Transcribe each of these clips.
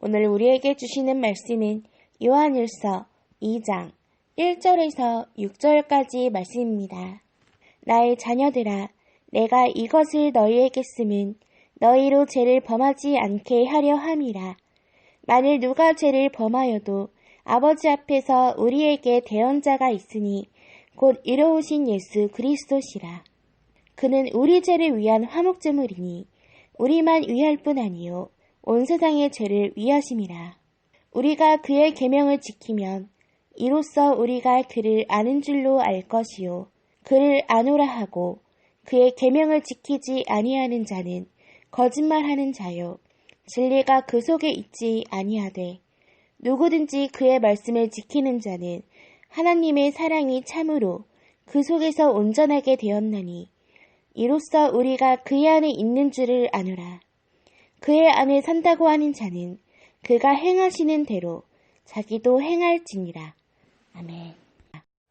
오늘 우리에게 주시는 말씀은 요한일서 2장 1절에서 6절까지 말씀입니다. 나의 자녀들아, 내가 이것을 너희에게 쓰면 너희로 죄를 범하지 않게 하려 함이라. 만일 누가 죄를 범하여도 아버지 앞에서 우리에게 대언자가 있으니 곧 이루오신 예수 그리스도시라. 그는 우리 죄를 위한 화목제물이니 우리만 위할 뿐 아니요 온 세상의 죄를 위하심이라. 우리가 그의 계명을 지키면 이로써 우리가 그를 아는 줄로 알 것이요 그를 아노라 하고 그의 계명을 지키지 아니하는 자는 거짓말하는 자요 진리가 그 속에 있지 아니하되 누구든지 그의 말씀을 지키는 자는 하나님의 사랑이 참으로 그 속에서 온전하게 되었나니 이로써 우리가 그의 안에 있는 줄을 아노라. 그의 안에 산다고 하는 자는 그가 행하시는 대로 자기도 행할지니라. 아멘.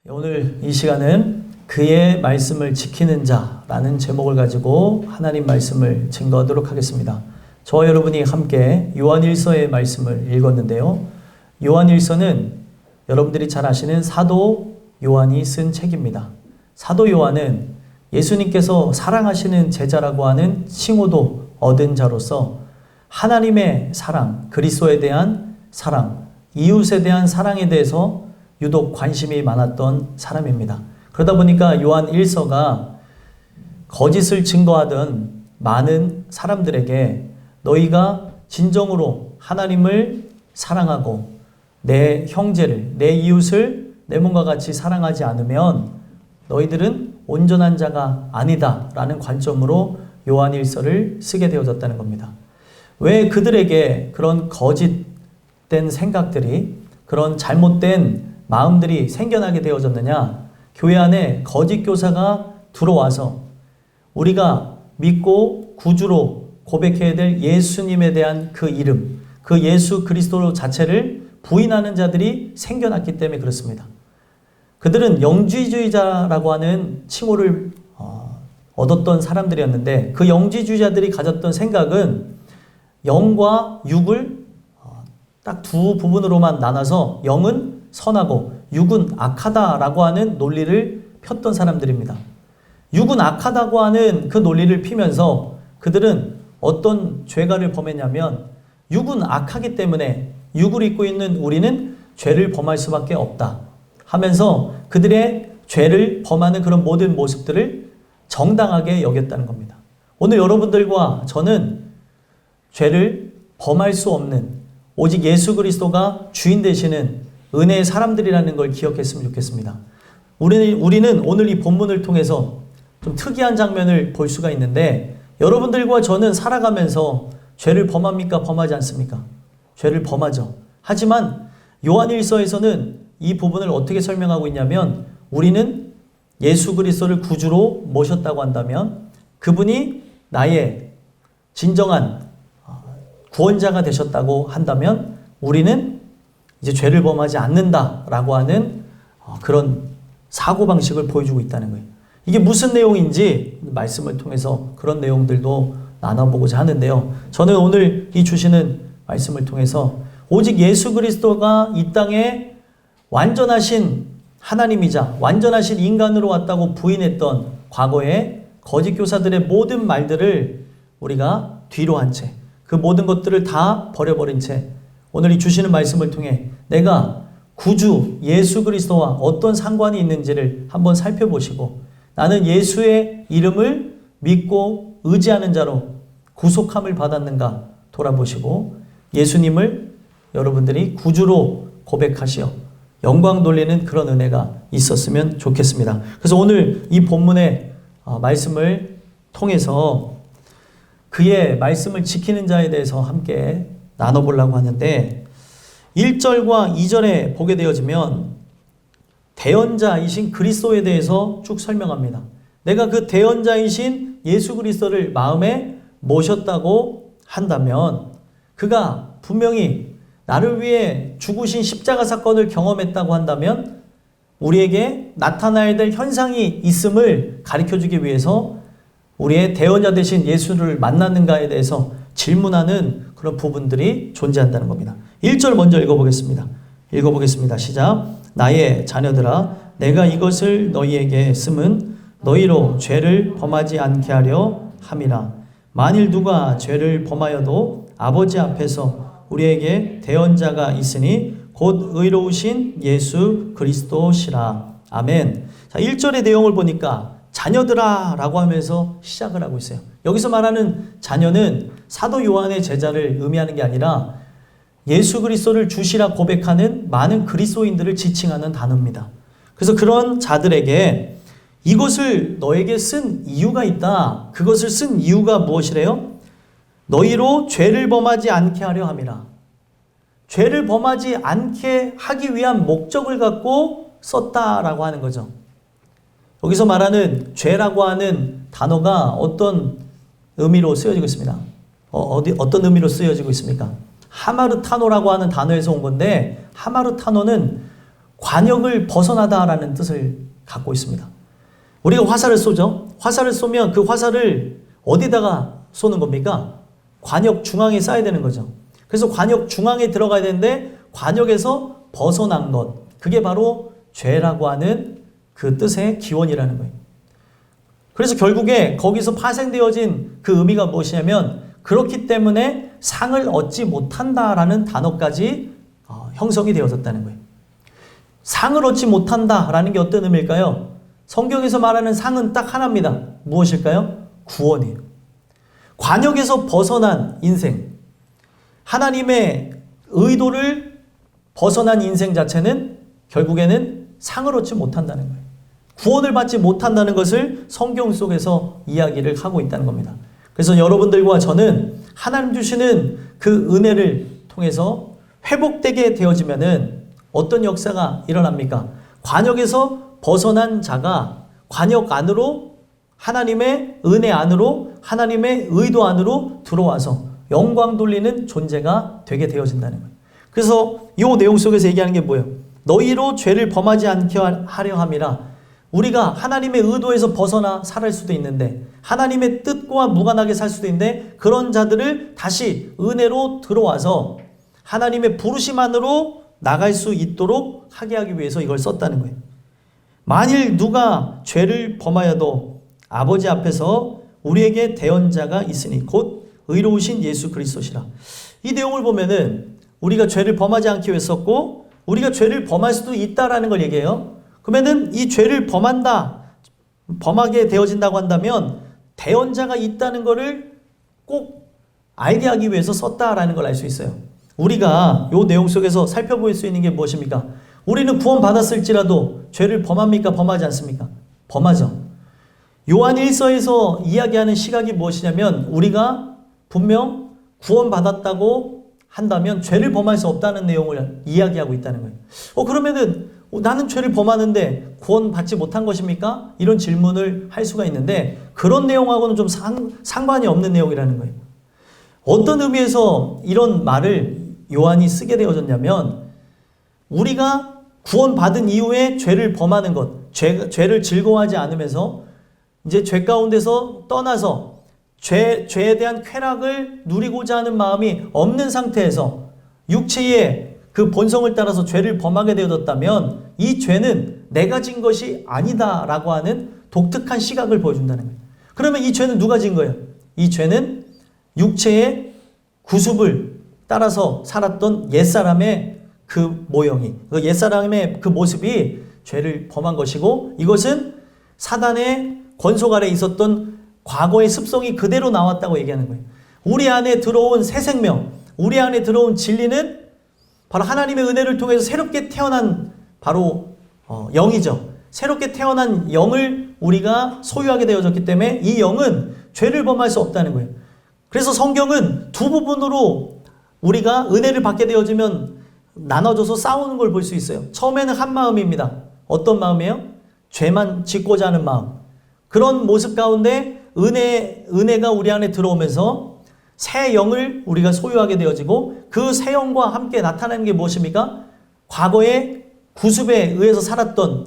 오늘 이 시간은 그의 말씀을 지키는 자라는 제목을 가지고 하나님 말씀을 증거하도록 하겠습니다. 저와 여러분이 함께 요한일서의 말씀을 읽었는데요. 요한일서는 여러분들이 잘 아시는 사도 요한이 쓴 책입니다. 사도 요한은 예수님께서 사랑하시는 제자라고 하는 칭호도 얻은 자로서 하나님의 사랑, 그리스도에 대한 사랑, 이웃에 대한 사랑에 대해서 유독 관심이 많았던 사람입니다. 그러다 보니까 요한 1서가 거짓을 증거하던 많은 사람들에게 너희가 진정으로 하나님을 사랑하고 내 형제를, 내 이웃을 내 몸과 같이 사랑하지 않으면 너희들은 온전한 자가 아니다 라는 관점으로 요한 1서를 쓰게 되어졌다는 겁니다. 왜 그들에게 그런 거짓된 생각들이, 그런 잘못된 마음들이 생겨나게 되어졌느냐? 교회 안에 거짓 교사가 들어와서 우리가 믿고 구주로 고백해야 될 예수님에 대한 그 이름, 그 예수 그리스도 자체를 부인하는 자들이 생겨났기 때문에 그렇습니다. 그들은 영지주의자라고 하는 칭호를 얻었던 사람들이었는데 그 영지주의자들이 가졌던 생각은 영과 육을 딱 두 부분으로만 나눠서 영은 선하고 육은 악하다라고 하는 논리를 폈던 사람들입니다. 육은 악하다고 하는 그 논리를 피면서 그들은 어떤 죄가를 범했냐면 육은 악하기 때문에 육을 입고 있는 우리는 죄를 범할 수밖에 없다 하면서 그들의 죄를 범하는 그런 모든 모습들을 정당하게 여겼다는 겁니다. 오늘 여러분들과 저는 죄를 범할 수 없는 오직 예수 그리스도가 주인 되시는 은혜의 사람들이라는 걸 기억했으면 좋겠습니다. 우리는 오늘 이 본문을 통해서 좀 특이한 장면을 볼 수가 있는데 여러분들과 저는 살아가면서 죄를 범합니까? 범하지 않습니까? 죄를 범하죠. 하지만 요한일서에서는 이 부분을 어떻게 설명하고 있냐면 우리는 예수 그리스도를 구주로 모셨다고 한다면 그분이 나의 진정한 구원자가 되셨다고 한다면 우리는 이제 죄를 범하지 않는다라고 하는 그런 사고방식을 보여주고 있다는 거예요. 이게 무슨 내용인지 말씀을 통해서 그런 내용들도 나눠보고자 하는데요. 저는 오늘 이 주시는 말씀을 통해서 오직 예수 그리스도가 이 땅에 완전하신 하나님이자 완전하신 인간으로 왔다고 부인했던 과거의 거짓 교사들의 모든 말들을 우리가 뒤로 한 채, 그 모든 것들을 다 버려버린 채 오늘 이 주시는 말씀을 통해 내가 구주 예수 그리스도와 어떤 상관이 있는지를 한번 살펴보시고 나는 예수의 이름을 믿고 의지하는 자로 구속함을 받았는가 돌아보시고 예수님을 여러분들이 구주로 고백하시어 영광 돌리는 그런 은혜가 있었으면 좋겠습니다. 그래서 오늘 이 본문의 말씀을 통해서 그의 말씀을 지키는 자에 대해서 함께 나눠보려고 하는데 1절과 2절에 보게 되어지면 대언자이신 그리스도에 대해서 쭉 설명합니다. 내가 그 대언자이신 예수 그리스도를 마음에 모셨다고 한다면 그가 분명히 나를 위해 죽으신 십자가 사건을 경험했다고 한다면 우리에게 나타나야 될 현상이 있음을 가르쳐주기 위해서 우리의 대언자 되신 예수를 만났는가에 대해서 질문하는 그런 부분들이 존재한다는 겁니다. 1절 먼저 읽어보겠습니다. 시작. 나의 자녀들아 내가 이것을 너희에게 쓰면 너희로 죄를 범하지 않게 하려 함이라. 만일 누가 죄를 범하여도 아버지 앞에서 우리에게 대언자가 있으니 곧 의로우신 예수 그리스도시라. 아멘. 자, 1절의 내용을 보니까 자녀들아 라고 하면서 시작을 하고 있어요. 여기서 말하는 자녀는 사도 요한의 제자를 의미하는 게 아니라 예수 그리스도를 주시라 고백하는 많은 그리스도인들을 지칭하는 단어입니다. 그래서 그런 자들에게 이것을 너에게 쓴 이유가 있다. 그것을 쓴 이유가 무엇이래요? 너희로 죄를 범하지 않게 하려 함이라. 죄를 범하지 않게 하기 위한 목적을 갖고 썼다라고 하는 거죠. 여기서 말하는 죄라고 하는 단어가 어떤 의미로 쓰여지고 있습니다. 어떤 의미로 쓰여지고 있습니까? 하마르타노라고 하는 단어에서 온 건데, 하마르타노는 관역을 벗어나다라는 뜻을 갖고 있습니다. 우리가 화살을 쏘죠. 화살을 쏘면 그 화살을 어디다가 쏘는 겁니까? 관역 중앙에 쏴야 되는 거죠. 그래서 관역 중앙에 들어가야 되는데 관역에서 벗어난 것, 그게 바로 죄라고 하는 그 뜻의 기원이라는 거예요. 그래서 결국에 거기서 파생되어진 그 의미가 무엇이냐면, 그렇기 때문에 상을 얻지 못한다라는 단어까지 형성이 되어졌다는 거예요. 상을 얻지 못한다라는 게 어떤 의미일까요? 성경에서 말하는 상은 딱 하나입니다. 무엇일까요? 구원이에요. 관역에서 벗어난 인생, 하나님의 의도를 벗어난 인생 자체는 결국에는 상을 얻지 못한다는 거예요. 구원을 받지 못한다는 것을 성경 속에서 이야기를 하고 있다는 겁니다. 그래서 여러분들과 저는 하나님 주시는 그 은혜를 통해서 회복되게 되어지면은 어떤 역사가 일어납니까? 관역에서 벗어난 자가 관역 안으로, 하나님의 은혜 안으로, 하나님의 의도 안으로 들어와서 영광 돌리는 존재가 되게 되어진다는 거예요. 그래서 이 내용 속에서 얘기하는 게 뭐예요? 너희로 죄를 범하지 않게 하려 함이라. 우리가 하나님의 의도에서 벗어나 살 수도 있는데, 하나님의 뜻과 무관하게 살 수도 있는데, 그런 자들을 다시 은혜로 들어와서 하나님의 부르심 안으로 나갈 수 있도록 하게 하기 위해서 이걸 썼다는 거예요. 만일 누가 죄를 범하여도 아버지 앞에서 우리에게 대언자가 있으니 곧 의로우신 예수 그리스도시라. 이 내용을 보면은 우리가 죄를 범하지 않기 위해 썼고, 우리가 죄를 범할 수도 있다라는 걸 얘기해요. 그러면은 이 죄를 범하게 되어진다고 한다면 대언자가 있다는 것을 꼭 알게 하기 위해서 썼다라는 걸 알 수 있어요. 우리가 이 내용 속에서 살펴볼 수 있는 게 무엇입니까? 우리는 구원 받았을지라도 죄를 범합니까? 범하지 않습니까? 범하죠. 요한 1서에서 이야기하는 시각이 무엇이냐면, 우리가 분명 구원 받았다고 한다면 죄를 범할 수 없다는 내용을 이야기하고 있다는 거예요. 그러면은 나는 죄를 범하는데 구원 받지 못한 것입니까? 이런 질문을 할 수가 있는데, 그런 내용하고는 좀 상관이 없는 내용이라는 거예요. 어떤 의미에서 이런 말을 요한이 쓰게 되어졌냐면, 우리가 구원받은 이후에 죄를 범하는 것, 죄를 즐거워하지 않으면서 이제 죄 가운데서 떠나서 죄에 대한 쾌락을 누리고자 하는 마음이 없는 상태에서 육체의 그 본성을 따라서 죄를 범하게 되어졌다면, 이 죄는 내가 진 것이 아니다라고 하는 독특한 시각을 보여준다는 거예요. 그러면 이 죄는 누가 진 거예요? 이 죄는 육체의 구습을 따라서 살았던 옛사람의 그 모형이, 그 옛사람의 그 모습이 죄를 범한 것이고, 이것은 사단의 권속 아래 있었던 과거의 습성이 그대로 나왔다고 얘기하는 거예요. 우리 안에 들어온 새 생명, 우리 안에 들어온 진리는 바로 하나님의 은혜를 통해서 새롭게 태어난 바로 영이죠. 새롭게 태어난 영을 우리가 소유하게 되어졌기 때문에 이 영은 죄를 범할 수 없다는 거예요. 그래서 성경은 두 부분으로 우리가 은혜를 받게 되어지면 나눠져서 싸우는 걸 볼 수 있어요. 처음에는 한 마음입니다. 어떤 마음이에요? 죄만 짓고자 하는 마음. 그런 모습 가운데 은혜가 우리 안에 들어오면서 새 영을 우리가 소유하게 되어지고, 그 새 영과 함께 나타나는 게 무엇입니까? 과거의 구습에 의해서 살았던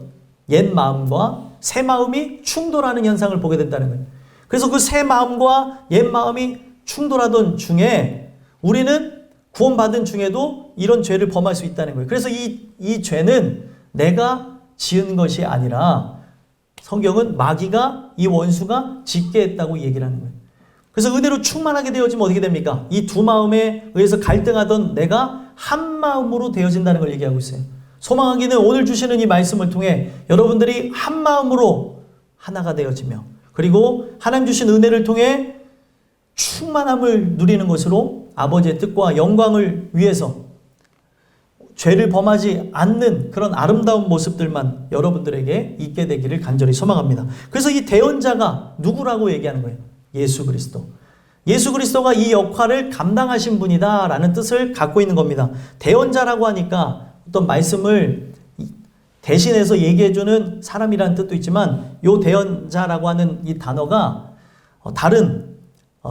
옛 마음과 새 마음이 충돌하는 현상을 보게 된다는 거예요. 그래서 그 새 마음과 옛 마음이 충돌하던 중에 우리는 구원받은 중에도 이런 죄를 범할 수 있다는 거예요. 그래서 이 죄는 내가 지은 것이 아니라 성경은 마귀가 이 원수가 짓게 했다고 얘기를 하는 거예요. 그래서 은혜로 충만하게 되어지면 어떻게 됩니까? 이 두 마음에 의해서 갈등하던 내가 한 마음으로 되어진다는 걸 얘기하고 있어요. 소망하기는 오늘 주시는 이 말씀을 통해 여러분들이 한 마음으로 하나가 되어지며 그리고 하나님 주신 은혜를 통해 충만함을 누리는 것으로 아버지의 뜻과 영광을 위해서 죄를 범하지 않는 그런 아름다운 모습들만 여러분들에게 있게 되기를 간절히 소망합니다. 그래서 이 대언자가 누구라고 얘기하는 거예요? 예수 그리스도. 예수 그리스도가 이 역할을 감당하신 분이다 라는 뜻을 갖고 있는 겁니다. 대언자라고 하니까 어떤 말씀을 대신해서 얘기해주는 사람이라는 뜻도 있지만 이 대언자라고 하는 이 단어가 다른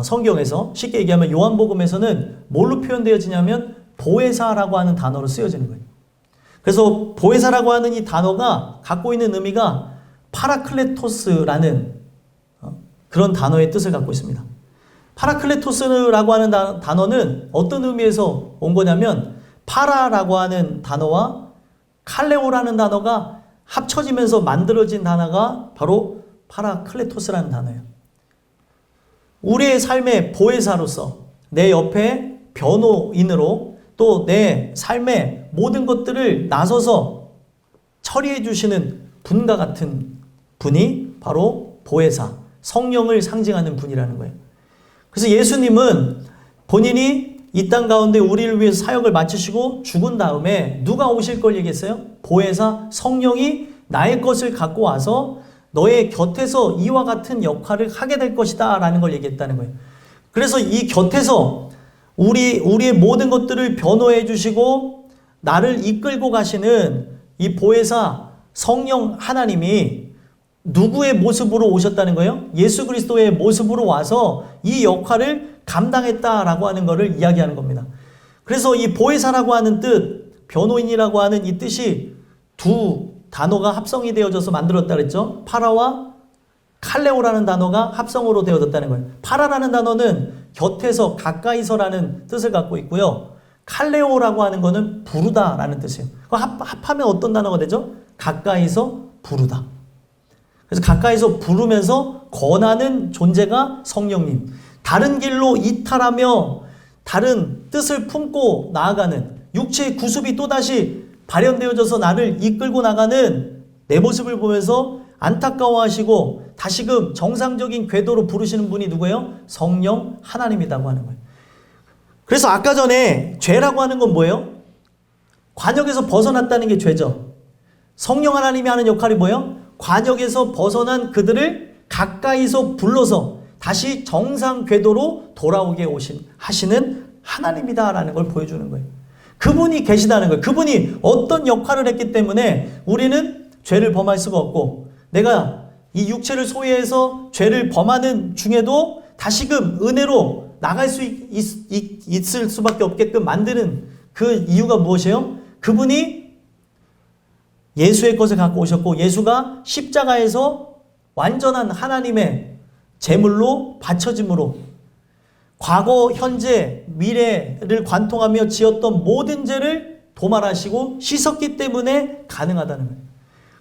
성경에서 쉽게 얘기하면 요한복음에서는 뭘로 표현되어지냐면 보혜사라고 하는 단어로 쓰여지는 거예요. 그래서 보혜사라고 하는 이 단어가 갖고 있는 의미가 파라클레토스라는 그런 단어의 뜻을 갖고 있습니다. 파라클레토스라고 하는 단어는 어떤 의미에서 온 거냐면 파라라고 하는 단어와 칼레오라는 단어가 합쳐지면서 만들어진 단어가 바로 파라클레토스라는 단어예요. 우리의 삶의 보혜사로서 내 옆에 변호인으로 또 내 삶의 모든 것들을 나서서 처리해 주시는 분과 같은 분이 바로 보혜사, 성령을 상징하는 분이라는 거예요. 그래서 예수님은 본인이 이 땅 가운데 우리를 위해서 사역을 마치시고 죽은 다음에 누가 오실 걸 얘기했어요? 보혜사 성령이 나의 것을 갖고 와서 너의 곁에서 이와 같은 역할을 하게 될 것이다 라는 걸 얘기했다는 거예요. 그래서 이 곁에서 우리의 모든 것들을 변호해 주시고 나를 이끌고 가시는 이 보혜사 성령 하나님이 누구의 모습으로 오셨다는 거예요? 예수 그리스도의 모습으로 와서 이 역할을 감당했다라고 하는 것을 이야기하는 겁니다. 그래서 이 보혜사라고 하는 뜻, 변호인이라고 하는 이 뜻이 두 단어가 합성이 되어져서 만들었다 그랬죠? 파라와 칼레오라는 단어가 합성으로 되어졌다는 거예요. 파라라는 단어는 곁에서 가까이서라는 뜻을 갖고 있고요. 칼레오라고 하는 거는 부르다라는 뜻이에요. 합하면 어떤 단어가 되죠? 가까이서 부르다. 그래서 가까이서 부르면서 권하는 존재가 성령님. 다른 길로 이탈하며 다른 뜻을 품고 나아가는 육체의 구습이 또다시 발현되어져서 나를 이끌고 나가는 내 모습을 보면서 안타까워하시고 다시금 정상적인 궤도로 부르시는 분이 누구예요? 성령 하나님이라고 하는 거예요. 그래서 아까 전에 죄라고 하는 건 뭐예요? 관역에서 벗어났다는 게 죄죠. 성령 하나님이 하는 역할이 뭐예요? 관역에서 벗어난 그들을 가까이서 불러서 다시 정상 궤도로 돌아오게 하시는 하나님이다라는 걸 보여주는 거예요. 그분이 계시다는 거예요. 그분이 어떤 역할을 했기 때문에 우리는 죄를 범할 수가 없고 내가 이 육체를 소유해서 죄를 범하는 중에도 다시금 은혜로 나갈 수 있을 수밖에 없게끔 만드는 그 이유가 무엇이에요? 그분이 예수의 것을 갖고 오셨고 예수가 십자가에서 완전한 하나님의 제물로 바쳐짐으로 과거, 현재, 미래를 관통하며 지었던 모든 죄를 도말하시고 씻었기 때문에 가능하다는 거예요.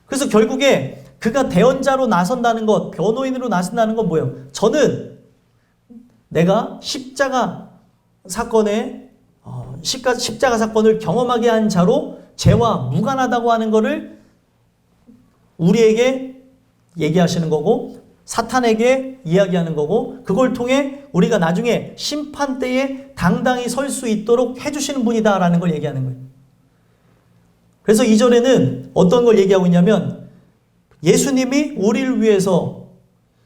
그래서 결국에 그가 대언자로 나선다는 것, 변호인으로 나선다는 건 뭐예요? 저는 내가 십자가 사건을 경험하게 한 자로 죄와 무관하다고 하는 것을 우리에게 얘기하시는 거고 사탄에게 이야기하는 거고 그걸 통해 우리가 나중에 심판대에 당당히 설 수 있도록 해주시는 분이다라는 걸 얘기하는 거예요. 그래서 이전에는 어떤 걸 얘기하고 있냐면 예수님이 우리를 위해서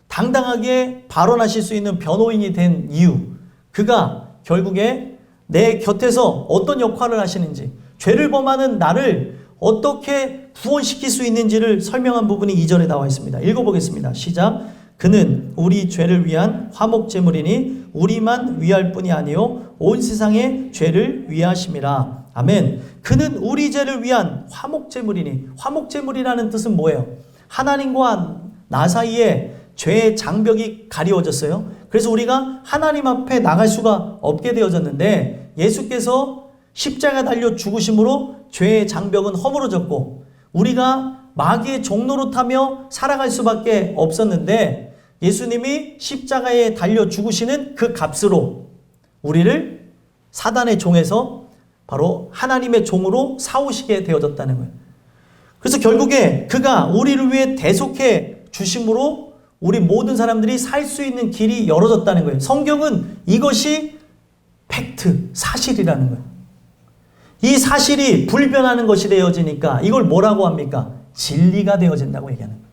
당당하게 발언하실 수 있는 변호인이 된 이유, 그가 결국에 내 곁에서 어떤 역할을 하시는지, 죄를 범하는 나를 어떻게 구원시킬 수 있는지를 설명한 부분이 2절에 나와 있습니다. 읽어보겠습니다. 시작. 그는 우리 죄를 위한 화목제물이니 우리만 위할 뿐이 아니요 온 세상의 죄를 위하심이라. 아멘. 그는 우리 죄를 위한 화목제물이니, 화목제물이라는 뜻은 뭐예요? 하나님과 나 사이에 죄의 장벽이 가리워졌어요. 그래서 우리가 하나님 앞에 나갈 수가 없게 되어졌는데 예수께서 십자가 달려 죽으심으로 죄의 장벽은 허물어졌고 우리가 마귀의 종로로 타며 살아갈 수밖에 없었는데 예수님이 십자가에 달려 죽으시는 그 값으로 우리를 사단의 종에서 바로 하나님의 종으로 사오시게 되어졌다는 거예요. 그래서 결국에 그가 우리를 위해 대속해 주심으로 우리 모든 사람들이 살 수 있는 길이 열어졌다는 거예요. 성경은 이것이 팩트, 사실이라는 거예요. 이 사실이 불변하는 것이 되어지니까 이걸 뭐라고 합니까? 진리가 되어진다고 얘기하는 거예요.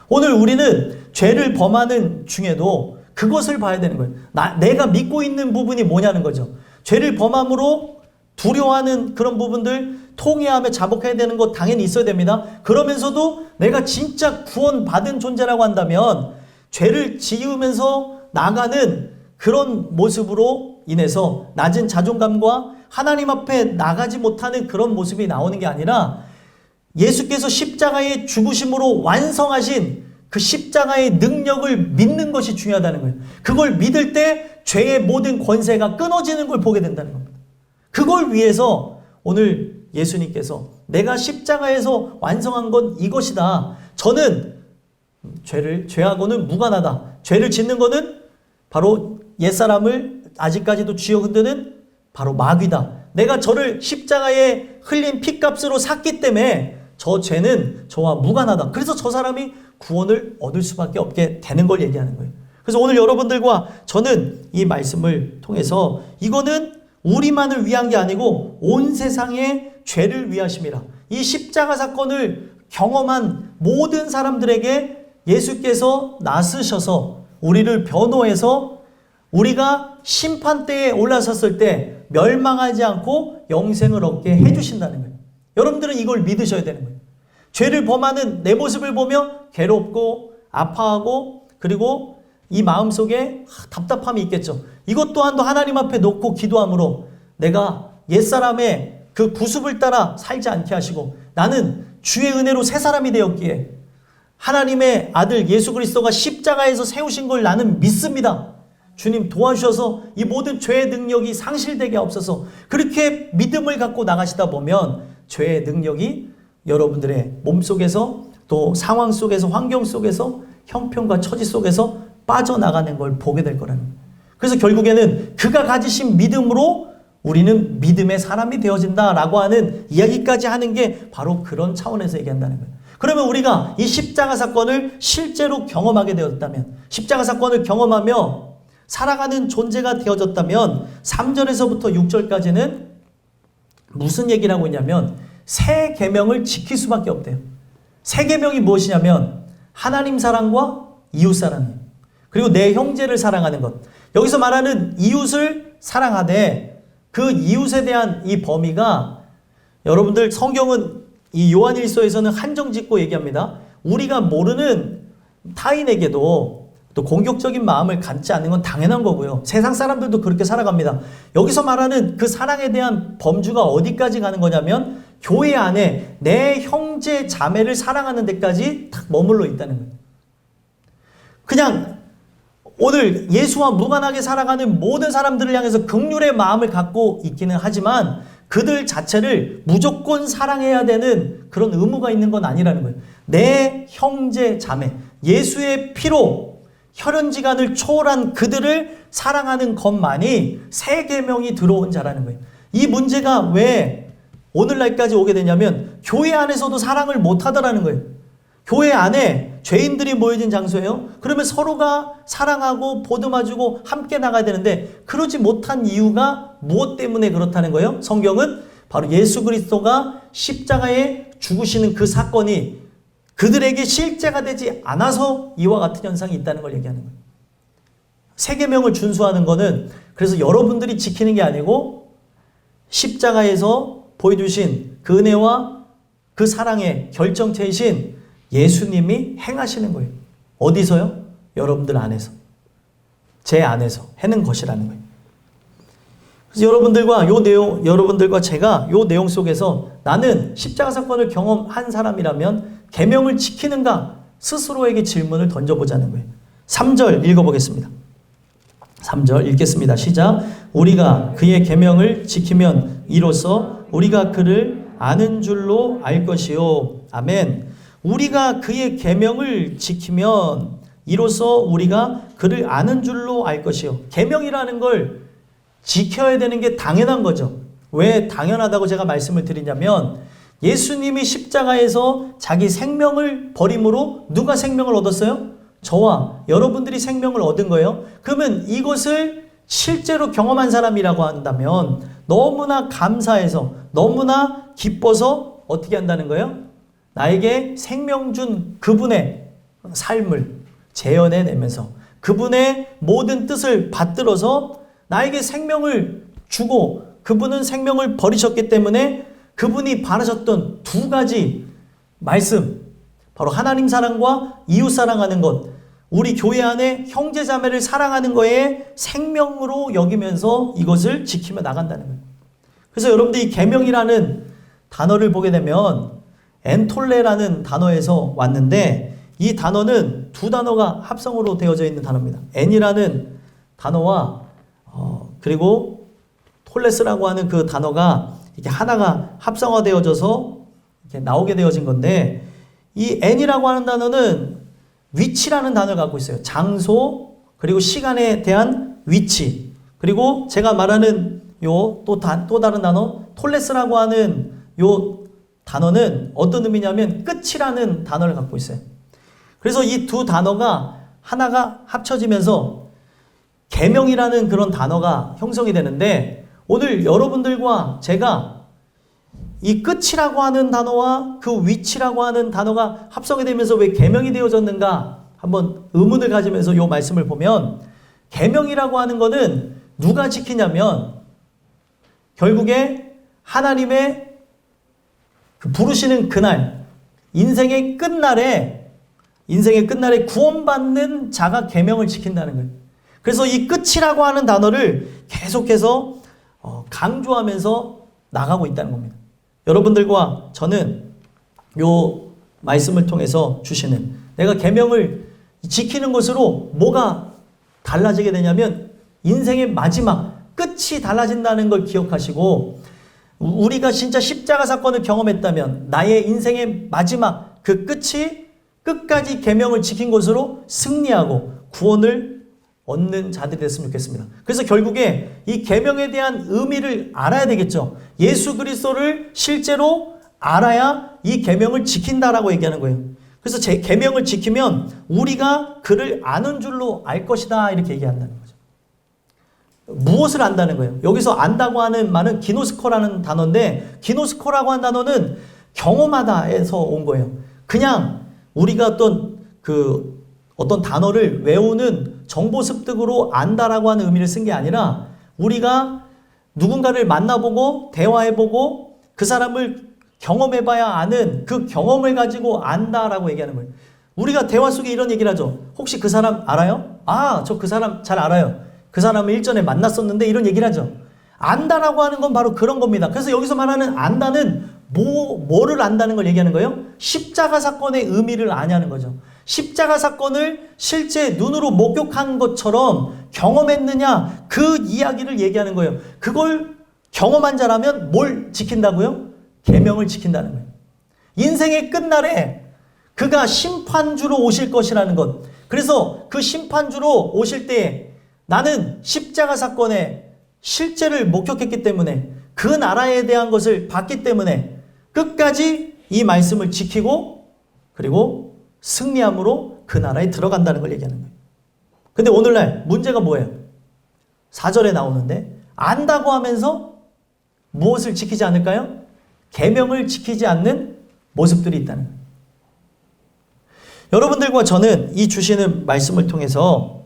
오늘 우리는 죄를 범하는 중에도 그것을 봐야 되는 거예요. 내가 믿고 있는 부분이 뭐냐는 거죠. 죄를 범함으로 두려워하는 그런 부분들 통회하며 자복해야 되는 것 당연히 있어야 됩니다. 그러면서도 내가 진짜 구원받은 존재라고 한다면 죄를 지으면서 나가는 그런 모습으로 인해서 낮은 자존감과 하나님 앞에 나가지 못하는 그런 모습이 나오는 게 아니라 예수께서 십자가의 죽으심으로 완성하신 그 십자가의 능력을 믿는 것이 중요하다는 거예요. 그걸 믿을 때 죄의 모든 권세가 끊어지는 걸 보게 된다는 겁니다. 그걸 위해서 오늘 예수님께서 내가 십자가에서 완성한 건 이것이다. 저는 죄하고는 무관하다. 죄를 짓는 거는 바로 옛사람을 아직까지도 쥐어 흔드는 바로 마귀다. 내가 저를 십자가에 흘린 피값으로 샀기 때문에 저 죄는 저와 무관하다. 그래서 저 사람이 구원을 얻을 수밖에 없게 되는 걸 얘기하는 거예요. 그래서 오늘 여러분들과 저는 이 말씀을 통해서 이거는 우리만을 위한 게 아니고 온 세상의 죄를 위하심이라. 이 십자가 사건을 경험한 모든 사람들에게 예수께서 나서셔서 우리를 변호해서 우리가 심판대에 올라섰을 때 멸망하지 않고 영생을 얻게 해주신다는 거예요. 여러분들은 이걸 믿으셔야 되는 거예요. 죄를 범하는 내 모습을 보며 괴롭고 아파하고 그리고 이 마음속에 답답함이 있겠죠. 이것 또한도 하나님 앞에 놓고 기도함으로 내가 옛사람의 그 구습을 따라 살지 않게 하시고 나는 주의 은혜로 새 사람이 되었기에 하나님의 아들 예수 그리스도가 십자가에서 세우신 걸 나는 믿습니다. 주님 도와주셔서 이 모든 죄의 능력이 상실되게 없어서 그렇게 믿음을 갖고 나가시다 보면 죄의 능력이 여러분들의 몸속에서 또 상황 속에서 환경 속에서 형편과 처지 속에서 빠져나가는 걸 보게 될 거라는 거예요. 그래서 결국에는 그가 가지신 믿음으로 우리는 믿음의 사람이 되어진다라고 하는 이야기까지 하는 게 바로 그런 차원에서 얘기한다는 거예요. 그러면 우리가 이 십자가 사건을 실제로 경험하게 되었다면 십자가 사건을 경험하며 살아가는 존재가 되어졌다면 3절에서부터 6절까지는 무슨 얘기를 하고 있냐면 새 계명을 지킬 수밖에 없대요. 새 계명이 무엇이냐면 하나님 사랑과 이웃 사랑이에요. 그리고 내 형제를 사랑하는 것. 여기서 말하는 이웃을 사랑하되 그 이웃에 대한 이 범위가 여러분들 성경은 이 요한일서에서는 한정짓고 얘기합니다. 우리가 모르는 타인에게도 또 공격적인 마음을 갖지 않는 건 당연한 거고요. 세상 사람들도 그렇게 살아갑니다. 여기서 말하는 그 사랑에 대한 범주가 어디까지 가는 거냐면 교회 안에 내 형제 자매를 사랑하는 데까지 딱 머물러 있다는 거예요. 그냥 오늘 예수와 무관하게 살아가는 모든 사람들을 향해서 긍휼의 마음을 갖고 있기는 하지만 그들 자체를 무조건 사랑해야 되는 그런 의무가 있는 건 아니라는 거예요. 내 형제 자매, 예수의 피로 혈연지간을 초월한 그들을 사랑하는 것만이 새 계명이 들어온 자라는 거예요. 이 문제가 왜 오늘날까지 오게 되냐면 교회 안에서도 사랑을 못하더라는 거예요. 교회 안에 죄인들이 모여진 장소예요. 그러면 서로가 사랑하고 보듬어주고 함께 나가야 되는데 그러지 못한 이유가 무엇 때문에 그렇다는 거예요? 성경은 바로 예수 그리스도가 십자가에 죽으시는 그 사건이 그들에게 실제가 되지 않아서 이와 같은 현상이 있다는 걸 얘기하는 거예요. 새 계명을 준수하는 거는 그래서 여러분들이 지키는 게 아니고 십자가에서 보여주신 그 은혜와 그 사랑의 결정체이신 예수님이 행하시는 거예요. 어디서요? 여러분들 안에서. 제 안에서 해는 것이라는 거예요. 그래서 여러분들과 제가 요 내용 속에서 나는 십자가 사건을 경험한 사람이라면 계명을 지키는가 스스로에게 질문을 던져보자는 거예요. 3절 읽어보겠습니다. 3절 읽겠습니다. 시작. 우리가 그의 계명을 지키면 이로써 우리가 그를 아는 줄로 알 것이요. 아멘. 우리가 그의 계명을 지키면 이로써 우리가 그를 아는 줄로 알 것이요. 계명이라는 걸 지켜야 되는 게 당연한 거죠. 왜 당연하다고 제가 말씀을 드리냐면 예수님이 십자가에서 자기 생명을 버림으로 누가 생명을 얻었어요? 저와 여러분들이 생명을 얻은 거예요. 그러면 이것을 실제로 경험한 사람이라고 한다면 너무나 감사해서 너무나 기뻐서 어떻게 한다는 거예요? 나에게 생명 준 그분의 삶을 재현해내면서 그분의 모든 뜻을 받들어서 나에게 생명을 주고 그분은 생명을 버리셨기 때문에 그분이 바라셨던 두 가지 말씀, 바로 하나님 사랑과 이웃 사랑하는 것, 우리 교회 안에 형제 자매를 사랑하는 거에 생명으로 여기면서 이것을 지키며 나간다는 거예요. 그래서 여러분들 이 계명이라는 단어를 보게 되면 엔톨레라는 단어에서 왔는데 이 단어는 두 단어가 합성으로 되어져 있는 단어입니다. 엔이라는 단어와 그리고 톨레스라고 하는 그 단어가 이렇게 하나가 합성화되어져서 이렇게 나오게 되어진 건데 이 엔이라고 하는 단어는 위치라는 단어를 갖고 있어요. 장소 그리고 시간에 대한 위치 그리고 제가 말하는 또 다른 단어 톨레스라고 하는 요 단어는 어떤 의미냐면 끝이라는 단어를 갖고 있어요. 그래서 이 두 단어가 하나가 합쳐지면서 계명이라는 그런 단어가 형성이 되는데 오늘 여러분들과 제가 이 끝이라고 하는 단어와 그 위치라고 하는 단어가 합성이 되면서 왜 계명이 되어졌는가 한번 의문을 가지면서 이 말씀을 보면 계명이라고 하는 거는 누가 지키냐면 결국에 하나님의 그 부르시는 그날 인생의 끝날에 구원받는 자가 계명을 지킨다는 거예요. 그래서 이 끝이라고 하는 단어를 계속해서 강조하면서 나가고 있다는 겁니다. 여러분들과 저는 요 말씀을 통해서 주시는 내가 계명을 지키는 것으로 뭐가 달라지게 되냐면 인생의 마지막 끝이 달라진다는 걸 기억하시고 우리가 진짜 십자가 사건을 경험했다면 나의 인생의 마지막 그 끝이 끝까지 계명을 지킨 것으로 승리하고 구원을 얻는 자들이 됐으면 좋겠습니다. 그래서 결국에 이 계명에 대한 의미를 알아야 되겠죠. 예수 그리스도를 실제로 알아야 이 계명을 지킨다라고 얘기하는 거예요. 그래서 제 계명을 지키면 우리가 그를 아는 줄로 알 것이다 이렇게 얘기한다는 거죠. 무엇을 안다는 거예요? 여기서 안다고 하는 말은 기노스코라는 단어인데 기노스코라고 하는 단어는 경험하다에서 온 거예요. 그냥 우리가 어떤 단어를 외우는 정보 습득으로 안다라고 하는 의미를 쓴 게 아니라 우리가 누군가를 만나보고 대화해보고 그 사람을 경험해봐야 아는 그 경험을 가지고 안다라고 얘기하는 거예요. 우리가 대화 속에 이런 얘기를 하죠. 혹시 그 사람 알아요? 저 그 사람 잘 알아요. 그 사람을 일전에 만났었는데 이런 얘기를 하죠. 안다라고 하는 건 바로 그런 겁니다. 그래서 여기서 말하는 안다는 뭐를 안다는 걸 얘기하는 거예요? 십자가 사건의 의미를 아냐는 거죠. 십자가 사건을 실제 눈으로 목격한 것처럼 경험했느냐 그 이야기를 얘기하는 거예요. 그걸 경험한 자라면 뭘 지킨다고요? 계명을 지킨다는 거예요. 인생의 끝날에 그가 심판주로 오실 것이라는 것. 그래서 그 심판주로 오실 때에 나는 십자가 사건의 실제를 목격했기 때문에 그 나라에 대한 것을 봤기 때문에 끝까지 이 말씀을 지키고 그리고 승리함으로 그 나라에 들어간다는 걸 얘기하는 거예요. 근데 오늘날 문제가 뭐예요? 4절에 나오는데 안다고 하면서 무엇을 지키지 않을까요? 계명을 지키지 않는 모습들이 있다는 거예요. 여러분들과 저는 이 주시는 말씀을 통해서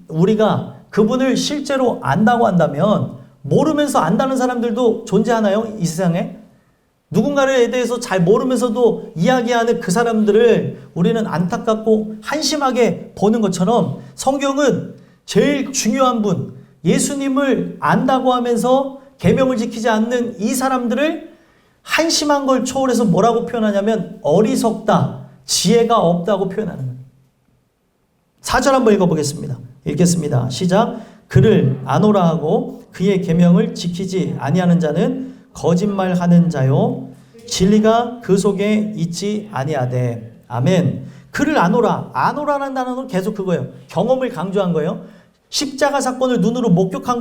우리가 그분을 실제로 안다고 한다면 모르면서 안다는 사람들도 존재하나요? 이 세상에? 누군가에 대해서 잘 모르면서도 이야기하는 그 사람들을 우리는 안타깝고 한심하게 보는 것처럼 성경은 제일 중요한 분, 예수님을 안다고 하면서 계명을 지키지 않는 이 사람들을 한심한 걸 초월해서 뭐라고 표현하냐면 어리석다, 지혜가 없다고 표현하는 거예요. 4절 한번 읽어보겠습니다. 읽겠습니다. 시작. 그를 아노라 하고 그의 계명을 지키지 아니하는 자는 거짓말하는 자요 진리가 그 속에 있지 아니하되. 아멘. 그를 아노라. 아노라라는 단어는 계속 그거예요. 경험을 강조한 거예요. 십자가 사건을 눈으로 목격한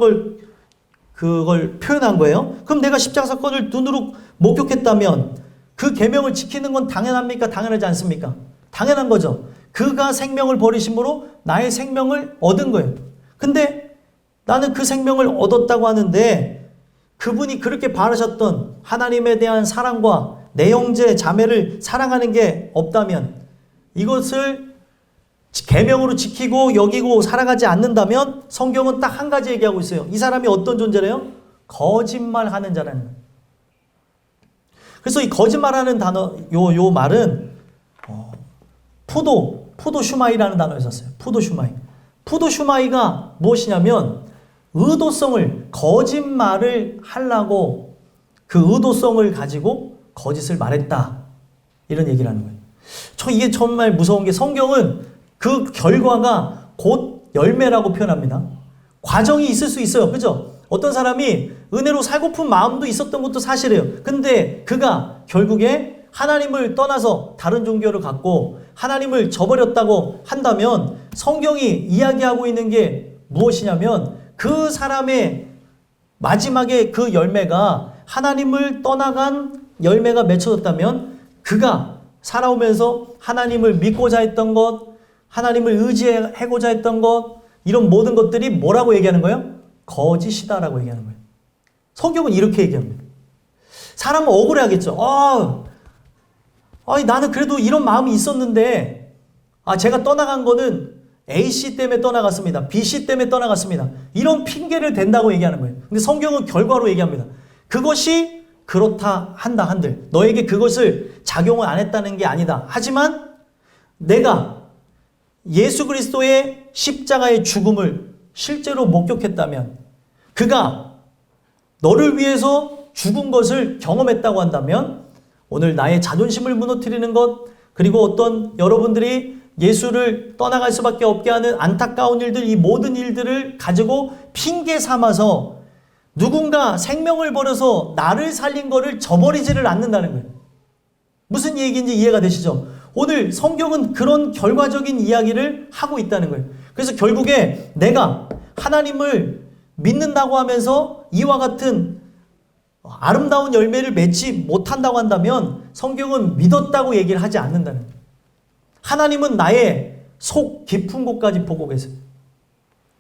그걸 표현한 거예요. 그럼 내가 십자가 사건을 눈으로 목격했다면 그 계명을 지키는 건 당연합니까? 당연하지 않습니까? 당연한 거죠. 그가 생명을 버리심으로 나의 생명을 얻은 거예요. 근데 나는 그 생명을 얻었다고 하는데 그분이 그렇게 바라셨던 하나님에 대한 사랑과 내 형제 자매를 사랑하는 게 없다면, 이것을 계명으로 지키고 여기고 살아가지 않는다면 성경은 딱 한 가지 얘기하고 있어요. 이 사람이 어떤 존재래요? 거짓말하는 자라는 거예요. 그래서 이 거짓말하는 단어, 요 말은 푸도슈마이라는 단어를 썼어요. 푸도슈마이. 푸도슈마이가 무엇이냐면 의도성을, 거짓말을 하려고 그 의도성을 가지고 거짓을 말했다, 이런 얘기를 하는 거예요. 이게 정말 무서운 게, 성경은 그 결과가 곧 열매라고 표현합니다. 과정이 있을 수 있어요. 그죠? 어떤 사람이 은혜로 살고픈 마음도 있었던 것도 사실이에요. 근데 그가 결국에 하나님을 떠나서 다른 종교를 갖고 하나님을 저버렸다고 한다면 성경이 이야기하고 있는 게 무엇이냐면 그 사람의 마지막에 그 열매가 하나님을 떠나간 열매가 맺혀졌다면 그가 살아오면서 하나님을 믿고자 했던 것, 하나님을 의지하고자 했던 것, 이런 모든 것들이 뭐라고 얘기하는 거예요? 거짓이다라고 얘기하는 거예요. 성경은 이렇게 얘기합니다. 사람은 억울해하겠죠. 나는 그래도 이런 마음이 있었는데, 제가 떠나간 거는 A씨 때문에 떠나갔습니다. B씨 때문에 떠나갔습니다. 이런 핑계를 댄다고 얘기하는 거예요. 근데 성경은 결과로 얘기합니다. 그것이 그렇다 한다 한들 너에게 그것을 작용을 안 했다는 게 아니다. 하지만 내가 예수 그리스도의 십자가의 죽음을 실제로 목격했다면, 그가 너를 위해서 죽은 것을 경험했다고 한다면, 오늘 나의 자존심을 무너뜨리는 것, 그리고 어떤 여러분들이 예수를 떠나갈 수밖에 없게 하는 안타까운 일들, 이 모든 일들을 가지고 핑계 삼아서 누군가 생명을 버려서 나를 살린 거를 저버리지를 않는다는 거예요. 무슨 얘기인지 이해가 되시죠? 오늘 성경은 그런 결과적인 이야기를 하고 있다는 거예요. 그래서 결국에 내가 하나님을 믿는다고 하면서 이와 같은 아름다운 열매를 맺지 못한다고 한다면 성경은 믿었다고 얘기를 하지 않는다는 거예요. 하나님은 나의 속 깊은 곳까지 보고 계세요.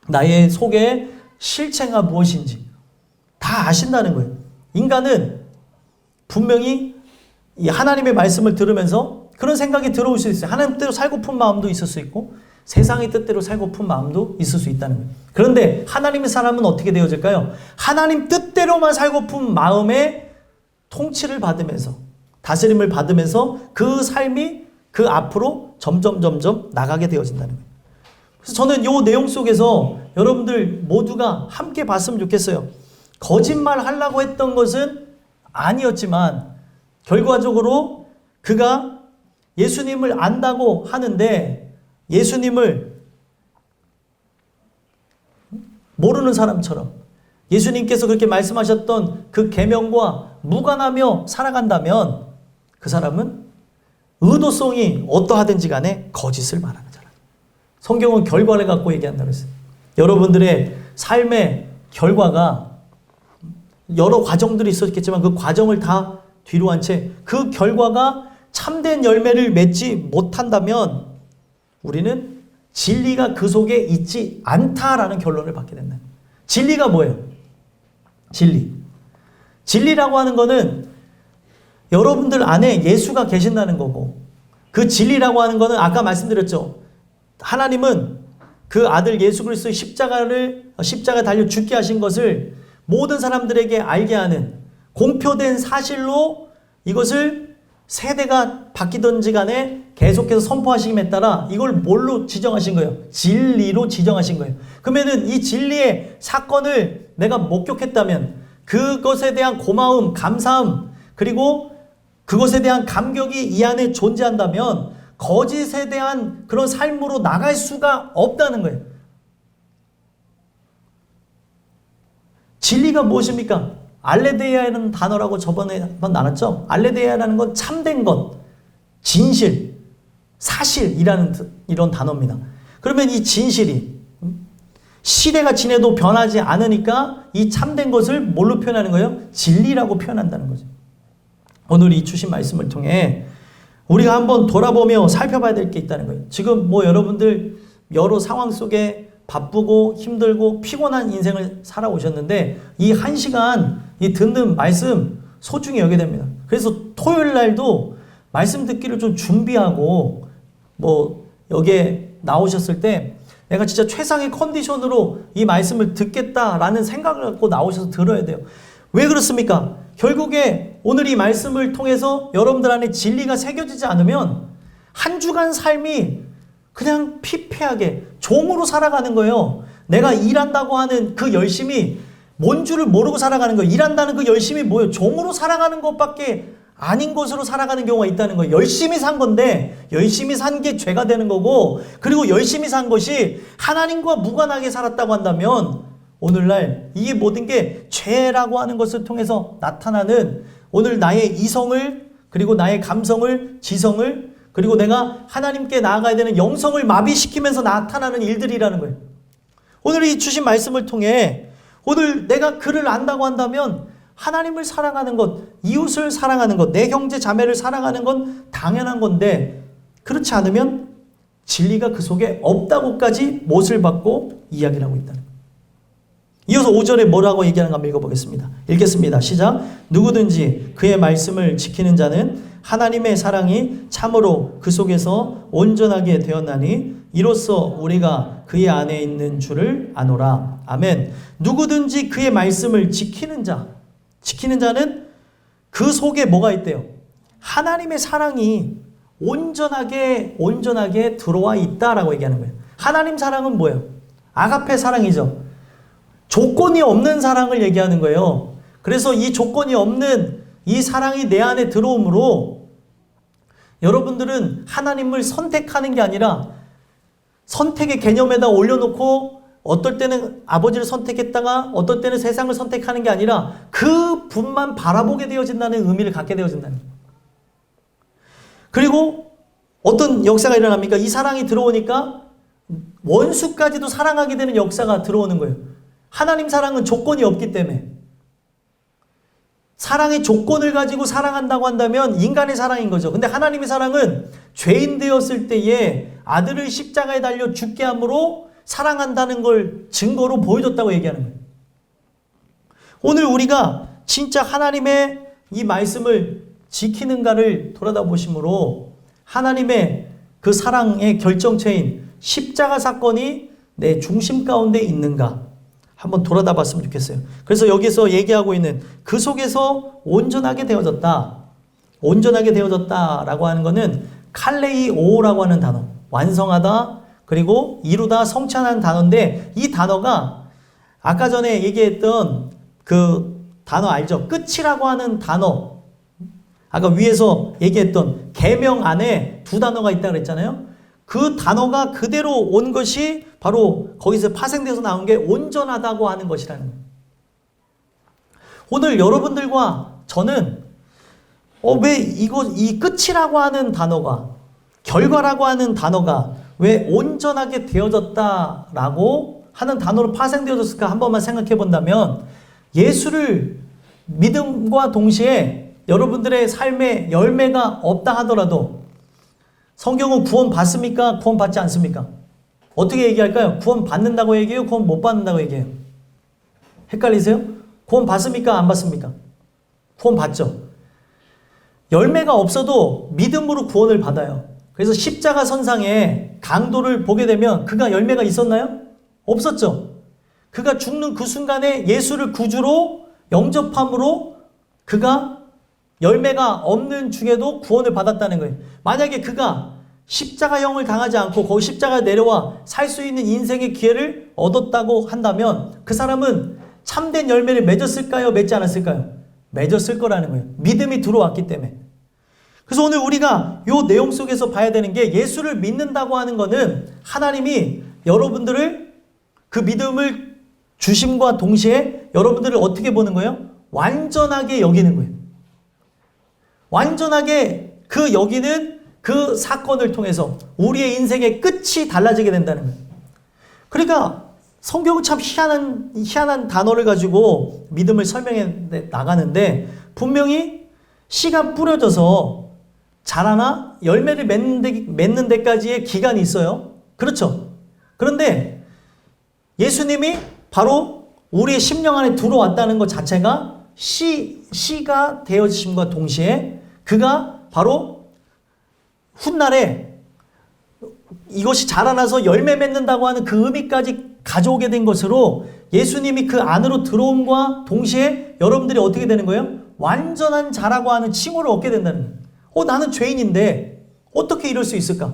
나의 속의 실체가 무엇인지 다 아신다는 거예요. 인간은 분명히 이 하나님의 말씀을 들으면서 그런 생각이 들어올 수 있어요. 하나님 뜻대로 살고픈 마음도 있을 수 있고 세상의 뜻대로 살고픈 마음도 있을 수 있다는 거예요. 그런데 하나님의 사람은 어떻게 되어질까요? 하나님 뜻대로만 살고픈 마음의 통치를 받으면서, 다스림을 받으면서 그 삶이 그 앞으로 점점 나가게 되어진다는 거예요. 그래서 저는 이 내용 속에서 여러분들 모두가 함께 봤으면 좋겠어요. 거짓말 하려고 했던 것은 아니었지만 결과적으로 그가 예수님을 안다고 하는데 예수님을 모르는 사람처럼 예수님께서 그렇게 말씀하셨던 그 계명과 무관하며 살아간다면 그 사람은 의도성이 어떠하든지 간에 거짓을 말하는 자라. 성경은 결과를 갖고 얘기한다고 했어요. 여러분들의 삶의 결과가 여러 과정들이 있었겠지만 그 과정을 다 뒤로 한 채 그 결과가 참된 열매를 맺지 못한다면 우리는 진리가 그 속에 있지 않다라는 결론을 받게 된다. 진리가 뭐예요? 진리라고 하는 거는 여러분들 안에 예수가 계신다는 거고, 그 진리라고 하는 거는 아까 말씀드렸죠. 하나님은 그 아들 예수 그리스도의 십자가에 달려 죽게 하신 것을 모든 사람들에게 알게 하는 공표된 사실로 이것을 세대가 바뀌든지 간에 계속해서 선포하심에 따라 이걸 뭘로 지정하신 거예요? 진리로 지정하신 거예요. 그러면은 이 진리의 사건을 내가 목격했다면 그것에 대한 고마움, 감사함, 그리고 그것에 대한 감격이 이 안에 존재한다면 거짓에 대한 그런 삶으로 나갈 수가 없다는 거예요. 진리가 무엇입니까? 알레데이아라는 단어라고 저번에 한번 나눴죠? 알레데이아라는 건 참된 것, 진실, 사실이라는 이런 단어입니다. 그러면 이 진실이 시대가 지내도 변하지 않으니까 이 참된 것을 뭘로 표현하는 거예요? 진리라고 표현한다는 거죠. 오늘 이 주신 말씀을 통해 우리가 한번 돌아보며 살펴봐야 될 게 있다는 거예요. 지금 뭐 여러분들 여러 상황 속에 바쁘고 힘들고 피곤한 인생을 살아오셨는데 이 한 시간 이 듣는 말씀 소중히 여겨야 됩니다. 그래서 토요일 날도 말씀 듣기를 좀 준비하고 뭐 여기에 나오셨을 때 내가 진짜 최상의 컨디션으로 이 말씀을 듣겠다라는 생각을 갖고 나오셔서 들어야 돼요. 왜 그렇습니까? 결국에 오늘 이 말씀을 통해서 여러분들 안에 진리가 새겨지지 않으면 한 주간 삶이 그냥 피폐하게 종으로 살아가는 거예요. 내가 일한다고 하는 그 열심이 뭔 줄을 모르고 살아가는 거예요. 일한다는 그 열심이 뭐예요? 종으로 살아가는 것밖에 아닌 것으로 살아가는 경우가 있다는 거예요. 열심히 산 건데 열심히 산 게 죄가 되는 거고, 그리고 열심히 산 것이 하나님과 무관하게 살았다고 한다면 오늘날 이게 모든 게 죄라고 하는 것을 통해서 나타나는 오늘 나의 이성을, 그리고 나의 감성을, 지성을, 그리고 내가 하나님께 나아가야 되는 영성을 마비시키면서 나타나는 일들이라는 거예요. 오늘 이 주신 말씀을 통해 오늘 내가 그를 안다고 한다면 하나님을 사랑하는 것, 이웃을 사랑하는 것, 내 형제 자매를 사랑하는 건 당연한 건데, 그렇지 않으면 진리가 그 속에 없다고까지 못을 받고 이야기를 하고 있다는 거예요. 이어서 5절에 뭐라고 얘기하는가 한번 읽어보겠습니다. 읽겠습니다. 시작. 누구든지 그의 말씀을 지키는 자는 하나님의 사랑이 참으로 그 속에서 온전하게 되었나니 이로써 우리가 그의 안에 있는 줄을 아노라. 아멘. 누구든지 그의 말씀을 지키는 자, 지키는 자는 그 속에 뭐가 있대요? 하나님의 사랑이 온전하게 들어와 있다라고 얘기하는 거예요. 하나님 사랑은 뭐예요? 아가페 사랑이죠. 조건이 없는 사랑을 얘기하는 거예요. 그래서 이 조건이 없는 이 사랑이 내 안에 들어오므로 여러분들은 하나님을 선택하는 게 아니라 선택의 개념에다 올려놓고 어떨 때는 아버지를 선택했다가 어떨 때는 세상을 선택하는 게 아니라 그 분만 바라보게 되어진다는 의미를 갖게 되어진다는 거예요. 그리고 어떤 역사가 일어납니까? 이 사랑이 들어오니까 원수까지도 사랑하게 되는 역사가 들어오는 거예요. 하나님 사랑은 조건이 없기 때문에. 사랑의 조건을 가지고 사랑한다고 한다면 인간의 사랑인 거죠. 근데 하나님의 사랑은 죄인 되었을 때에 아들을 십자가에 달려 죽게 함으로 사랑한다는 걸 증거로 보여줬다고 얘기하는 거예요. 오늘 우리가 진짜 하나님의 이 말씀을 지키는가를 돌아다보심으로 하나님의 그 사랑의 결정체인 십자가 사건이 내 중심 가운데 있는가 한번 돌아다 봤으면 좋겠어요. 그래서 여기서 얘기하고 있는 그 속에서 온전하게 되어졌다. 온전하게 되어졌다라고 하는 거는 칼레이오라고 하는 단어. 완성하다, 그리고 이루다, 성취하는 단어인데 이 단어가 아까 전에 얘기했던 그 단어 알죠? 끝이라고 하는 단어. 아까 위에서 얘기했던 계명 안에 두 단어가 있다고 그랬잖아요. 그 단어가 그대로 온 것이 바로 거기서 파생돼서 나온 게 온전하다고 하는 것이라는 거예요. 오늘 여러분들과 저는 왜 이 끝이라고 하는 단어가, 결과라고 하는 단어가 왜 온전하게 되어졌다라고 하는 단어로 파생되어졌을까 한 번만 생각해 본다면, 예수를 믿음과 동시에 여러분들의 삶에 열매가 없다 하더라도 성경은 구원 받습니까? 구원 받지 않습니까? 어떻게 얘기할까요? 구원 받는다고 얘기해요? 구원 못 받는다고 얘기해요? 헷갈리세요? 구원 받습니까? 안 받습니까? 구원 받죠. 열매가 없어도 믿음으로 구원을 받아요. 그래서 십자가 선상에 강도를 보게 되면 그가 열매가 있었나요? 없었죠. 그가 죽는 그 순간에 예수를 구주로 영접함으로 그가 열매가 없는 중에도 구원을 받았다는 거예요. 만약에 그가 십자가형을 당하지 않고 거기 십자가에 내려와 살 수 있는 인생의 기회를 얻었다고 한다면 그 사람은 참된 열매를 맺었을까요? 맺지 않았을까요? 맺었을 거라는 거예요. 믿음이 들어왔기 때문에. 그래서 오늘 우리가 이 내용 속에서 봐야 되는 게, 예수를 믿는다고 하는 거는 하나님이 여러분들을 그 믿음을 주심과 동시에 여러분들을 어떻게 보는 거예요? 완전하게 여기는 거예요. 완전하게 그 여기는 그 사건을 통해서 우리의 인생의 끝이 달라지게 된다는 거예요. 그러니까 성경은 참 희한한 단어를 가지고 믿음을 설명해 나가는데 분명히 씨가 뿌려져서 자라나 열매를 맺는 데까지의 기간이 있어요. 그렇죠? 그런데 예수님이 바로 우리의 심령 안에 들어왔다는 것 자체가 씨가 되어지심과 동시에 그가 바로 훗날에 이것이 자라나서 열매 맺는다고 하는 그 의미까지 가져오게 된 것으로 예수님이 그 안으로 들어옴과 동시에 여러분들이 어떻게 되는 거예요? 완전한 자라고 하는 칭호를 얻게 된다는 거예요. 나는 죄인인데 어떻게 이럴 수 있을까?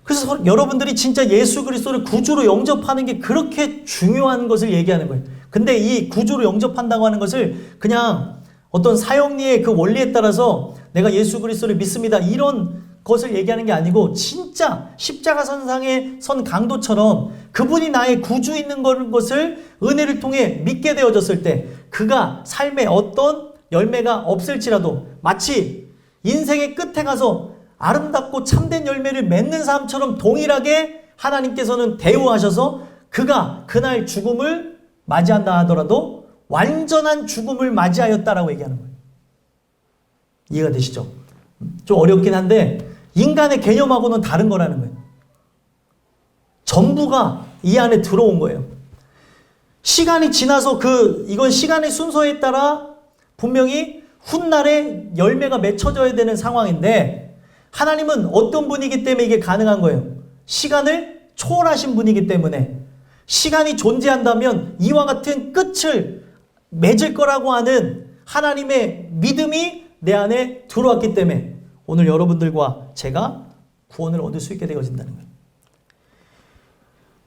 그래서 여러분들이 진짜 예수 그리스도를 구주로 영접하는 게 그렇게 중요한 것을 얘기하는 거예요. 근데 이 구주로 영접한다고 하는 것을 그냥 어떤 사형리의 그 원리에 따라서 내가 예수 그리스도를 믿습니다 이런 것을 얘기하는 게 아니고 진짜 십자가 선상에 선 강도처럼 그분이 나의 구주 있는 것을 은혜를 통해 믿게 되어졌을 때 그가 삶에 어떤 열매가 없을지라도 마치 인생의 끝에 가서 아름답고 참된 열매를 맺는 사람처럼 동일하게 하나님께서는 대우하셔서 그가 그날 죽음을 맞이한다 하더라도 완전한 죽음을 맞이하였다라고 얘기하는 거예요. 이해가 되시죠? 좀 어렵긴 한데 인간의 개념하고는 다른 거라는 거예요. 전부가 이 안에 들어온 거예요. 시간이 지나서 이건 시간의 순서에 따라 분명히 훗날에 열매가 맺혀져야 되는 상황인데 하나님은 어떤 분이기 때문에 이게 가능한 거예요. 시간을 초월하신 분이기 때문에 시간이 존재한다면 이와 같은 끝을 맺을 거라고 하는 하나님의 믿음이 내 안에 들어왔기 때문에 오늘 여러분들과 제가 구원을 얻을 수 있게 되어진다는 거예요.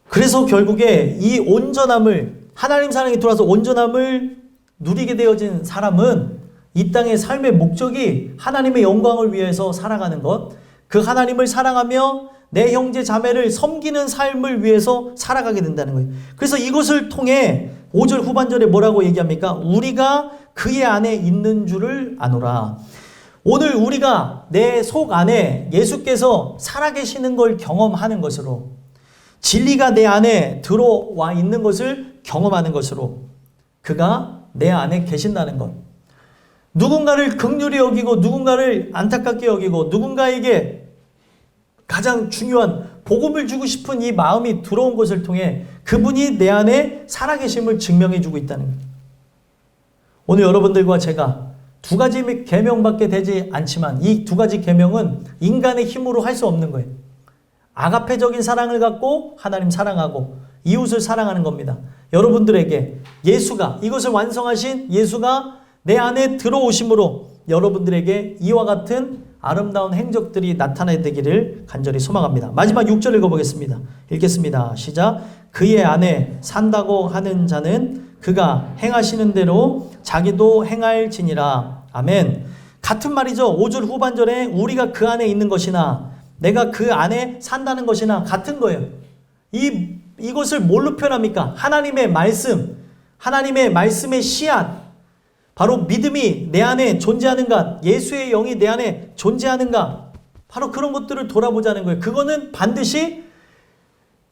그래서 결국에 이 온전함을 하나님 사랑이 들어와서 온전함을 누리게 되어진 사람은 이 땅의 삶의 목적이 하나님의 영광을 위해서 살아가는 것, 그 하나님을 사랑하며 내 형제 자매를 섬기는 삶을 위해서 살아가게 된다는 거예요. 그래서 이것을 통해 5절 후반절에 뭐라고 얘기합니까? 우리가 그의 안에 있는 줄을 아노라. 오늘 우리가 내 속 안에 예수께서 살아계시는 걸 경험하는 것으로 진리가 내 안에 들어와 있는 것을 경험하는 것으로 그가 내 안에 계신다는 것. 누군가를 긍휼히 여기고 누군가를 안타깝게 여기고 누군가에게 가장 중요한 복음을 주고 싶은 이 마음이 들어온 것을 통해 그분이 내 안에 살아계심을 증명해 주고 있다는 거예요. 오늘 여러분들과 제가 두 가지 계명밖에 되지 않지만 이 두 가지 계명은 인간의 힘으로 할 수 없는 거예요. 아가페적인 사랑을 갖고 하나님 사랑하고 이웃을 사랑하는 겁니다. 여러분들에게 예수가 이것을 완성하신 예수가 내 안에 들어오심으로 여러분들에게 이와 같은 아름다운 행적들이 나타나야 되기를 간절히 소망합니다. 마지막 6절 읽어보겠습니다. 읽겠습니다. 시작. 그의 안에 산다고 하는 자는 그가 행하시는 대로 자기도 행할지니라. 아멘. 같은 말이죠. 5절 후반절에 우리가 그 안에 있는 것이나 내가 그 안에 산다는 것이나 같은 거예요. 이것을 뭘로 표현합니까? 하나님의 말씀, 하나님의 말씀의 씨앗, 바로 믿음이 내 안에 존재하는가, 예수의 영이 내 안에 존재하는가, 바로 그런 것들을 돌아보자는 거예요. 그거는 반드시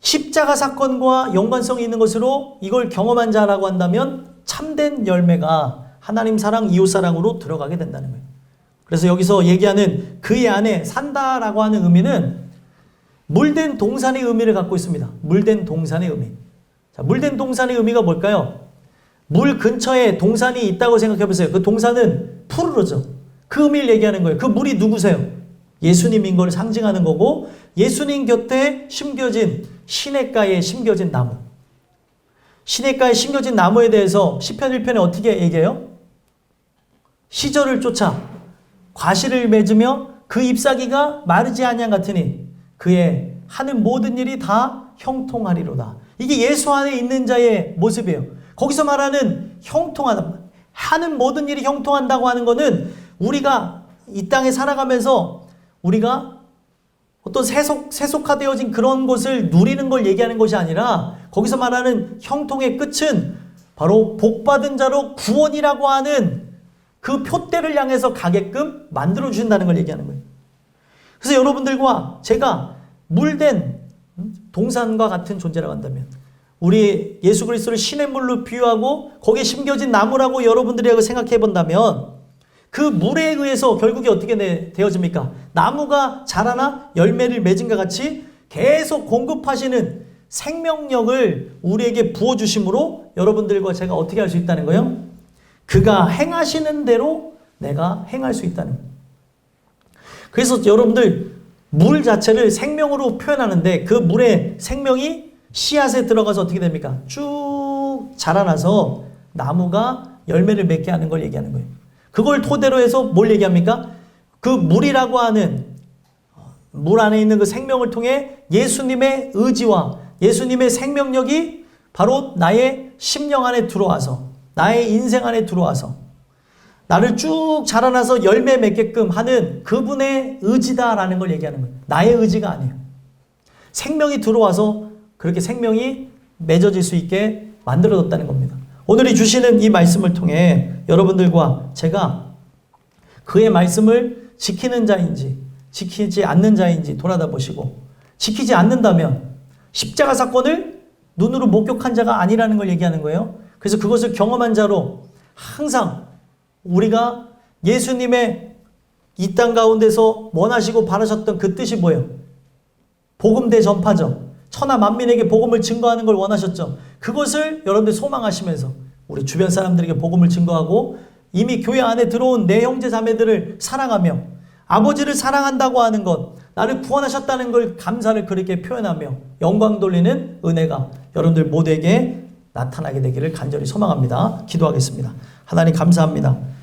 십자가 사건과 연관성이 있는 것으로 이걸 경험한 자라고 한다면 참된 열매가 하나님 사랑, 이웃 사랑으로 들어가게 된다는 거예요. 그래서 여기서 얘기하는 그의 안에 산다라고 하는 의미는 물된 동산의 의미를 갖고 있습니다. 물된 동산의 의미. 자, 물된 동산의 의미가 뭘까요? 물 근처에 동산이 있다고 생각해 보세요. 그 동산은 푸르르죠. 그 의미를 얘기하는 거예요. 그 물이 누구세요? 예수님인 걸 상징하는 거고 예수님 곁에 심겨진 시냇가에 심겨진 나무. 시냇가에 심겨진 나무에 대해서 시편 1편에 어떻게 얘기해요? 시절을 쫓아 과실을 맺으며 그 잎사귀가 마르지 아니한 같으니 그의 하는 모든 일이 다 형통하리로다. 이게 예수 안에 있는 자의 모습이에요. 거기서 말하는 형통하다, 하는 모든 일이 형통한다고 하는 것은 우리가 이 땅에 살아가면서 우리가 어떤 세속화되어진 그런 것을 누리는 걸 얘기하는 것이 아니라 거기서 말하는 형통의 끝은 바로 복받은 자로 구원이라고 하는 그 표대를 향해서 가게끔 만들어 주신다는 걸 얘기하는 거예요. 그래서 여러분들과 제가 물된 동산과 같은 존재라고 한다면, 우리 예수 그리스도를 신의 물로 비유하고 거기에 심겨진 나무라고 여러분들이 생각해 본다면, 그 물에 의해서 결국에 어떻게 되어집니까? 나무가 자라나 열매를 맺은과 같이 계속 공급하시는 생명력을 우리에게 부어주심으로 여러분들과 제가 어떻게 할 수 있다는 거예요? 그가 행하시는 대로 내가 행할 수 있다는 거예요. 그래서 여러분들, 물 자체를 생명으로 표현하는데 그 물의 생명이 씨앗에 들어가서 어떻게 됩니까? 쭉 자라나서 나무가 열매를 맺게 하는 걸 얘기하는 거예요. 그걸 토대로 해서 뭘 얘기합니까? 그 물이라고 하는, 물 안에 있는 그 생명을 통해 예수님의 의지와 예수님의 생명력이 바로 나의 심령 안에 들어와서, 나의 인생 안에 들어와서 나를 쭉 자라나서 열매 맺게끔 하는 그분의 의지다라는 걸 얘기하는 거예요. 나의 의지가 아니에요. 생명이 들어와서 그렇게 생명이 맺어질 수 있게 만들어졌다는 겁니다. 오늘이 주시는 이 말씀을 통해 여러분들과 제가 그의 말씀을 지키는 자인지 지키지 않는 자인지 돌아다 보시고, 지키지 않는다면 십자가 사건을 눈으로 목격한 자가 아니라는 걸 얘기하는 거예요. 그래서 그것을 경험한 자로 항상 우리가 예수님의 이 땅 가운데서 원하시고 바라셨던 그 뜻이 뭐예요? 복음 대전파죠. 천하 만민에게 복음을 증거하는 걸 원하셨죠. 그것을 여러분들 소망하시면서 우리 주변 사람들에게 복음을 증거하고, 이미 교회 안에 들어온 내 형제 자매들을 사랑하며, 아버지를 사랑한다고 하는 것, 나를 구원하셨다는 걸 감사를 그렇게 표현하며 영광 돌리는 은혜가 여러분들 모두에게 나타나게 되기를 간절히 소망합니다. 기도하겠습니다. 하나님 감사합니다.